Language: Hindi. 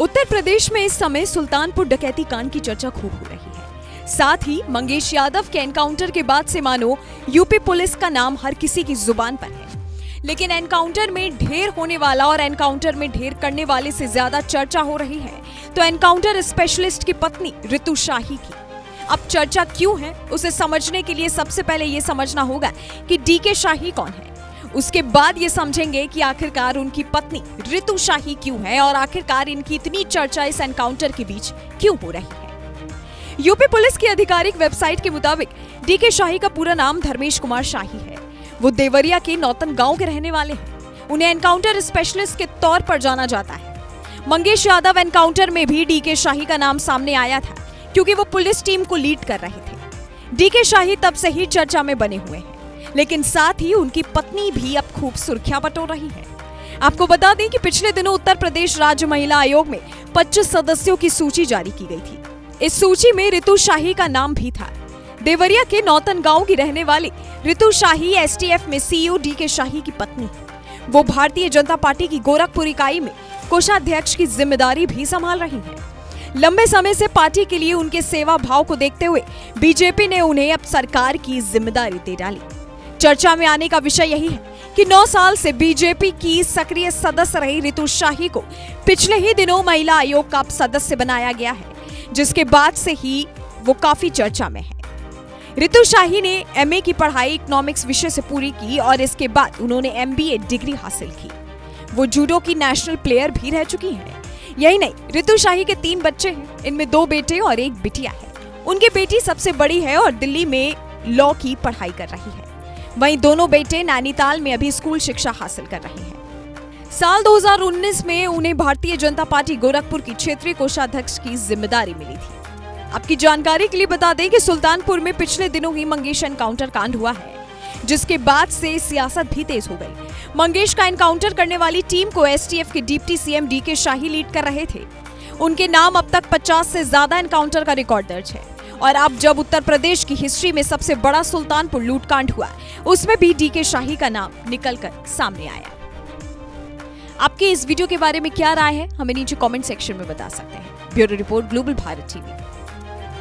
उत्तर प्रदेश में इस समय सुल्तानपुर डकैती कांड की चर्चा खूब हो रही है। साथ ही मंगेश यादव के एनकाउंटर के बाद से मानो यूपी पुलिस का नाम हर किसी की जुबान पर है। लेकिन एनकाउंटर में ढेर होने वाला और एनकाउंटर में ढेर करने वाले से ज्यादा चर्चा हो रही है तो एनकाउंटर स्पेशलिस्ट की पत्नी रितु शाही की। अब चर्चा क्यों है उसे समझने के लिए सबसे पहले ये समझना होगा कि डीके शाही कौन है। उसके बाद ये समझेंगे कि आखिरकार उनकी पत्नी रितु शाही क्यों है और आखिरकार इनकी इतनी चर्चा इस एनकाउंटर के बीच क्यों हो रही है। यूपी पुलिस की आधिकारिक वेबसाइट के मुताबिक डीके शाही का पूरा नाम धर्मेश कुमार शाही है। वो देवरिया के नौतन गांव के रहने वाले हैं। उन्हें एनकाउंटर स्पेशलिस्ट के तौर पर जाना जाता है। मंगेश यादव एनकाउंटर में भी डीके शाही का नाम सामने आया था क्योंकि वो पुलिस टीम को लीड कर रहे थे। डीके शाही तब से ही चर्चा में बने हुए हैं, लेकिन साथ ही उनकी पत्नी भी अब खूब सुर्खियां बटोर रही है। आपको बता दें कि पिछले दिनों उत्तर प्रदेश राज्य महिला आयोग में 25 सदस्यों की सूची जारी की गई थी। इस सूची में रितु शाही का नाम भी था। देवरिया के नौतन गांव की रहने वाली रितु शाही एसटीएफ में सीईओ डीके शाही की पत्नी है। वो भारतीय जनता पार्टी की गोरखपुर इकाई में कोषाध्यक्ष की जिम्मेदारी भी संभाल रही है। लंबे समय से पार्टी के लिए उनके सेवा भाव को देखते हुए बीजेपी ने उन्हें अब सरकार की जिम्मेदारी दे डाली। चर्चा में आने का विषय यही है कि 9 साल से बीजेपी की सक्रिय सदस्य रही रितु शाही को पिछले ही दिनों महिला आयोग का सदस्य बनाया गया है, जिसके बाद से ही वो काफी चर्चा में है। रितु शाही ने एमए की पढ़ाई इकोनॉमिक्स विषय से पूरी की और इसके बाद उन्होंने एमबीए डिग्री हासिल की। वो जूडो की नेशनल प्लेयर भी रह चुकी हैं। यही नहीं, रितु शाही के 3 बच्चे हैं। इनमें 2 बेटे और 1 बिटिया है। उनकी बेटी सबसे बड़ी है और दिल्ली में लॉ की पढ़ाई कर रही है। वहीं दोनों बेटे नैनीताल में अभी स्कूल शिक्षा हासिल कर रहे हैं। साल 2019 में उन्हें भारतीय जनता पार्टी गोरखपुर की क्षेत्रीय कोषाध्यक्ष की जिम्मेदारी मिली थी। आपकी जानकारी के लिए बता दें कि सुल्तानपुर में पिछले दिनों ही मंगेश एनकाउंटर कांड हुआ है, जिसके बाद से सियासत भी तेज हो गई। मंगेश का एनकाउंटर करने वाली टीम को एसटीएफ के डिप्टी सीएम डीके शाही लीड कर रहे थे। उनके नाम अब तक 50 से ज्यादा एनकाउंटर का रिकॉर्ड दर्ज है। और अब जब उत्तर प्रदेश की हिस्ट्री में सबसे बड़ा सुल्तानपुर लूटकांड हुआ, उसमें भी डीके शाही का नाम निकलकर सामने आया। आपके इस वीडियो के बारे में क्या राय है, हमें नीचे कमेंट सेक्शन में बता सकते हैं। Bureau report, global Bharat TV.